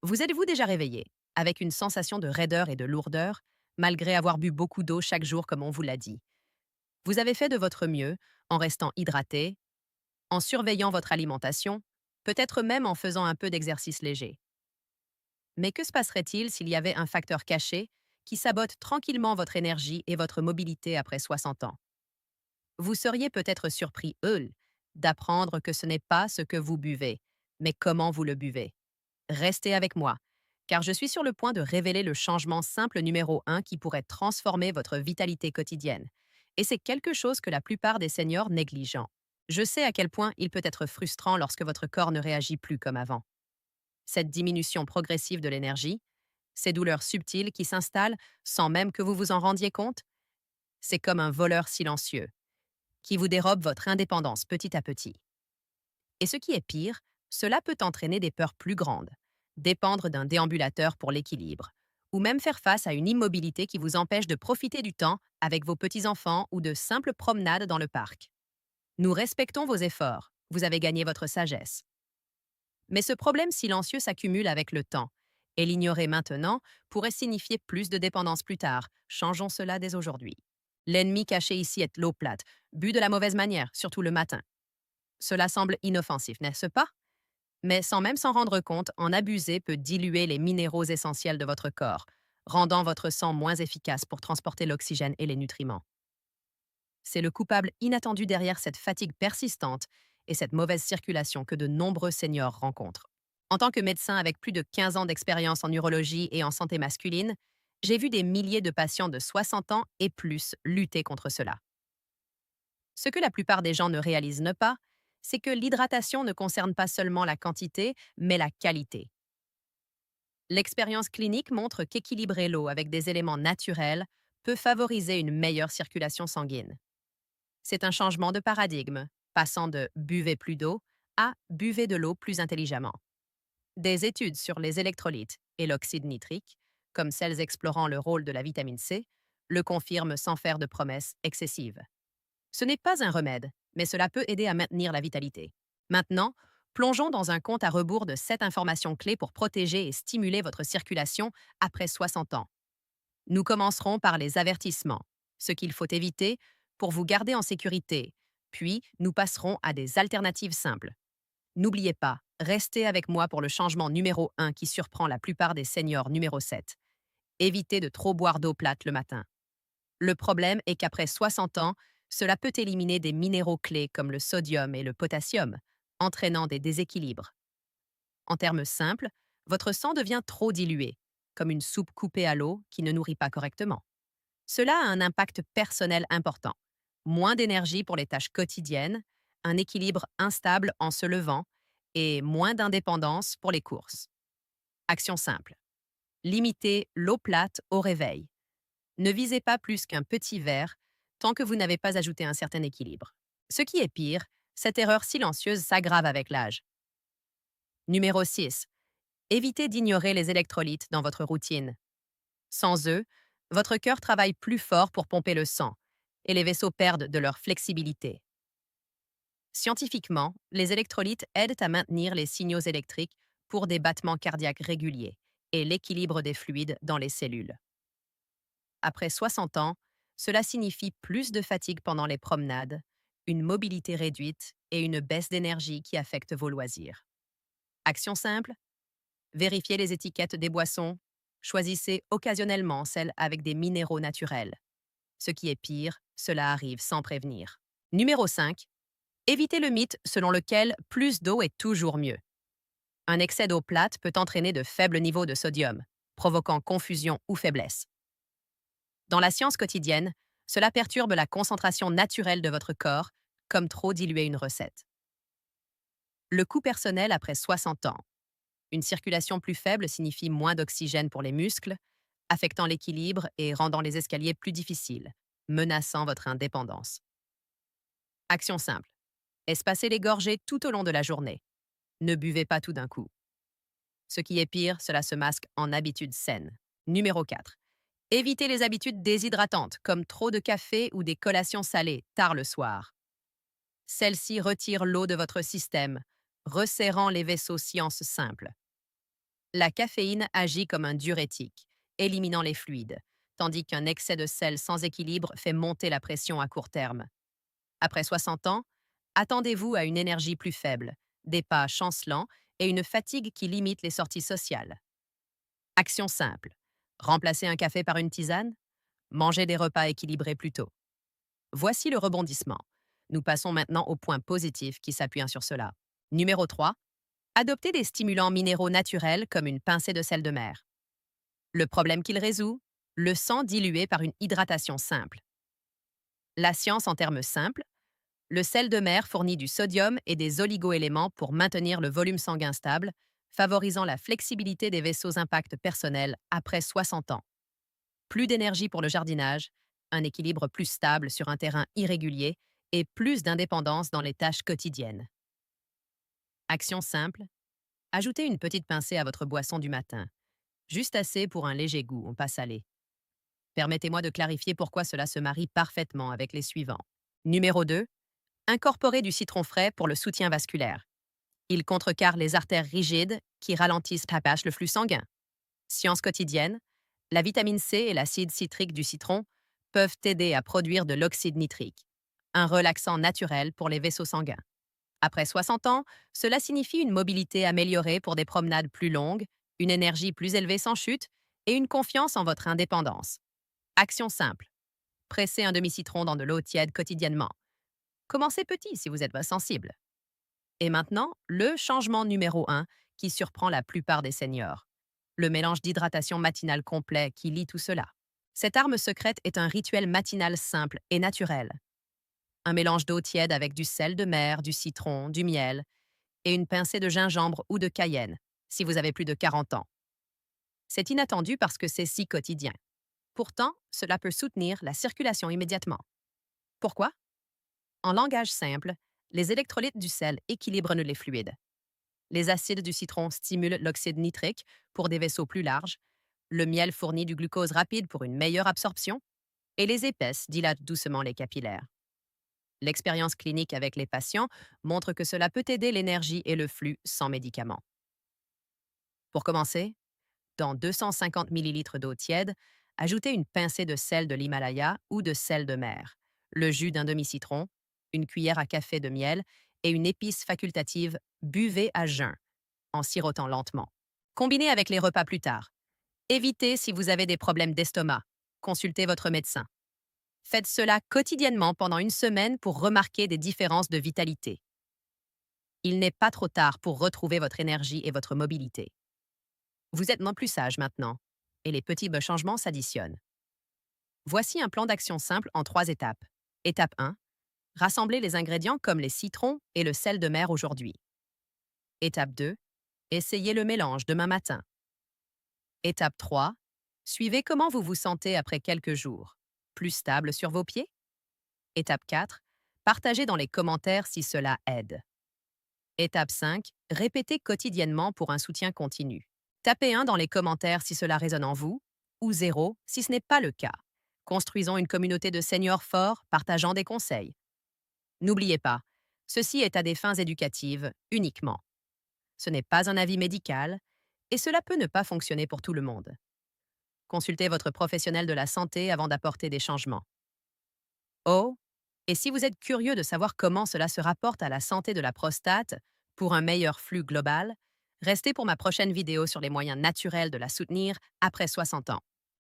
Vous êtes-vous déjà réveillé avec une sensation de raideur et de lourdeur, malgré avoir bu beaucoup d'eau chaque jour comme on vous l'a dit? Vous avez fait de votre mieux en restant hydraté, en surveillant votre alimentation, peut-être même en faisant un peu d'exercice léger. Mais que se passerait-il s'il y avait un facteur caché qui sabote tranquillement votre énergie et votre mobilité après 60 ans? Vous seriez peut-être surpris, d'apprendre que ce n'est pas ce que vous buvez, mais comment vous le buvez. Restez avec moi, car je suis sur le point de révéler le changement simple numéro 1 qui pourrait transformer votre vitalité quotidienne. Et c'est quelque chose que la plupart des seniors négligent. Je sais à quel point il peut être frustrant lorsque votre corps ne réagit plus comme avant. Cette diminution progressive de l'énergie, ces douleurs subtiles qui s'installent sans même que vous vous en rendiez compte, c'est comme un voleur silencieux qui vous dérobe votre indépendance petit à petit. Et ce qui est pire, cela peut entraîner des peurs plus grandes, dépendre d'un déambulateur pour l'équilibre, ou même faire face à une immobilité qui vous empêche de profiter du temps avec vos petits-enfants ou de simples promenades dans le parc. Nous respectons vos efforts, vous avez gagné votre sagesse. Mais ce problème silencieux s'accumule avec le temps, et l'ignorer maintenant pourrait signifier plus de dépendance plus tard. Changeons cela dès aujourd'hui. L'ennemi caché ici est l'eau plate, bu de la mauvaise manière, surtout le matin. Cela semble inoffensif, n'est-ce pas? Mais sans même s'en rendre compte, en abuser peut diluer les minéraux essentiels de votre corps, rendant votre sang moins efficace pour transporter l'oxygène et les nutriments. C'est le coupable inattendu derrière cette fatigue persistante et cette mauvaise circulation que de nombreux seniors rencontrent. En tant que médecin avec plus de 15 ans d'expérience en urologie et en santé masculine, j'ai vu des milliers de patients de 60 ans et plus lutter contre cela. Ce que la plupart des gens ne réalisent pas, c'est que l'hydratation ne concerne pas seulement la quantité, mais la qualité. L'expérience clinique montre qu'équilibrer l'eau avec des éléments naturels peut favoriser une meilleure circulation sanguine. C'est un changement de paradigme, passant de buvez plus d'eau à buvez de l'eau plus intelligemment. Des études sur les électrolytes et l'oxyde nitrique, comme celles explorant le rôle de la vitamine C, le confirment sans faire de promesses excessives. Ce n'est pas un remède, mais cela peut aider à maintenir la vitalité. Maintenant, plongeons dans un compte à rebours de 7 informations clés pour protéger et stimuler votre circulation après 60 ans. Nous commencerons par les avertissements, ce qu'il faut éviter pour vous garder en sécurité, puis nous passerons à des alternatives simples. N'oubliez pas, restez avec moi pour le changement numéro 1 qui surprend la plupart des seniors numéro 7. Évitez de trop boire d'eau plate le matin. Le problème est qu'après 60 ans, cela peut éliminer des minéraux clés comme le sodium et le potassium, entraînant des déséquilibres. En termes simples, votre sang devient trop dilué, comme une soupe coupée à l'eau qui ne nourrit pas correctement. Cela a un impact personnel important. Moins d'énergie pour les tâches quotidiennes, un équilibre instable en se levant et moins d'indépendance pour les courses. Action simple. Limitez l'eau plate au réveil. Ne visez pas plus qu'un petit verre tant que vous n'avez pas ajouté un certain équilibre. Ce qui est pire, cette erreur silencieuse s'aggrave avec l'âge. Numéro 6. Évitez d'ignorer les électrolytes dans votre routine. Sans eux, votre cœur travaille plus fort pour pomper le sang et les vaisseaux perdent de leur flexibilité. Scientifiquement, les électrolytes aident à maintenir les signaux électriques pour des battements cardiaques réguliers et l'équilibre des fluides dans les cellules. Après 60 ans, cela signifie plus de fatigue pendant les promenades, une mobilité réduite et une baisse d'énergie qui affecte vos loisirs. Action simple, vérifiez les étiquettes des boissons, choisissez occasionnellement celles avec des minéraux naturels. Ce qui est pire, cela arrive sans prévenir. Numéro 5. Évitez le mythe selon lequel plus d'eau est toujours mieux. Un excès d'eau plate peut entraîner de faibles niveaux de sodium, provoquant confusion ou faiblesse. Dans la science quotidienne, cela perturbe la concentration naturelle de votre corps, comme trop diluer une recette. Le coût personnel après 60 ans. Une circulation plus faible signifie moins d'oxygène pour les muscles, affectant l'équilibre et rendant les escaliers plus difficiles, menaçant votre indépendance. Action simple. Espacez les gorgées tout au long de la journée. Ne buvez pas tout d'un coup. Ce qui est pire, cela se masque en habitudes saines. Numéro 4. Évitez les habitudes déshydratantes, comme trop de café ou des collations salées tard le soir. Celles-ci retirent l'eau de votre système, resserrant les vaisseaux science simples. La caféine agit comme un diurétique, éliminant les fluides, tandis qu'un excès de sel sans équilibre fait monter la pression à court terme. Après 60 ans, attendez-vous à une énergie plus faible, des pas chancelants et une fatigue qui limite les sorties sociales. Action simple. Remplacer un café par une tisane. Manger des repas équilibrés plus tôt. Voici le rebondissement. Nous passons maintenant au point positif qui s'appuie sur cela. Numéro 3. Adopter des stimulants minéraux naturels comme une pincée de sel de mer. Le problème qu'il résout? Le sang dilué par une hydratation simple. La science en termes simples, le sel de mer fournit du sodium et des oligoéléments pour maintenir le volume sanguin stable, favorisant la flexibilité des vaisseaux impact personnels après 60 ans. Plus d'énergie pour le jardinage, un équilibre plus stable sur un terrain irrégulier et plus d'indépendance dans les tâches quotidiennes. Action simple, ajoutez une petite pincée à votre boisson du matin, juste assez pour un léger goût, pas salé. Permettez-moi de clarifier pourquoi cela se marie parfaitement avec les suivants. Numéro 2. Incorporer du citron frais pour le soutien vasculaire. Il contrecarre les artères rigides qui ralentissent le flux sanguin. Science quotidienne, la vitamine C et l'acide citrique du citron peuvent aider à produire de l'oxyde nitrique, un relaxant naturel pour les vaisseaux sanguins. Après 60 ans, cela signifie une mobilité améliorée pour des promenades plus longues, une énergie plus élevée sans chute et une confiance en votre indépendance. Action simple. Pressez un demi-citron dans de l'eau tiède quotidiennement. Commencez petit si vous êtes sensible. Et maintenant, le changement numéro 1 qui surprend la plupart des seniors. Le mélange d'hydratation matinale complet qui lie tout cela. Cette arme secrète est un rituel matinal simple et naturel. Un mélange d'eau tiède avec du sel de mer, du citron, du miel et une pincée de gingembre ou de cayenne, si vous avez plus de 40 ans. C'est inattendu parce que c'est si quotidien. Pourtant, cela peut soutenir la circulation immédiatement. Pourquoi? En langage simple, les électrolytes du sel équilibrent les fluides. Les acides du citron stimulent l'oxyde nitrique pour des vaisseaux plus larges, le miel fournit du glucose rapide pour une meilleure absorption, et les épaisses dilatent doucement les capillaires. L'expérience clinique avec les patients montre que cela peut aider l'énergie et le flux sans médicaments. Pour commencer, dans 250 ml d'eau tiède, ajoutez une pincée de sel de l'Himalaya ou de sel de mer, le jus d'un demi-citron, une cuillère à café de miel et une épice facultative. Buvez à jeun, en sirotant lentement. Combinez avec les repas plus tard. Évitez si vous avez des problèmes d'estomac. Consultez votre médecin. Faites cela quotidiennement pendant une semaine pour remarquer des différences de vitalité. Il n'est pas trop tard pour retrouver votre énergie et votre mobilité. Vous êtes non plus sage maintenant, et les petits changements s'additionnent. Voici un plan d'action simple en 3 étapes. Étape 1. Rassemblez les ingrédients comme les citrons et le sel de mer aujourd'hui. Étape 2. Essayez le mélange demain matin. Étape 3. Suivez comment vous vous sentez après quelques jours. Plus stable sur vos pieds? Étape 4. Partagez dans les commentaires si cela aide. Étape 5. Répétez quotidiennement pour un soutien continu. Tapez 1 dans les commentaires si cela résonne en vous, ou 0 si ce n'est pas le cas. Construisons une communauté de seniors forts partageant des conseils. N'oubliez pas, ceci est à des fins éducatives uniquement. Ce n'est pas un avis médical et cela peut ne pas fonctionner pour tout le monde. Consultez votre professionnel de la santé avant d'apporter des changements. Oh, et si vous êtes curieux de savoir comment cela se rapporte à la santé de la prostate pour un meilleur flux global, restez pour ma prochaine vidéo sur les moyens naturels de la soutenir après 60 ans.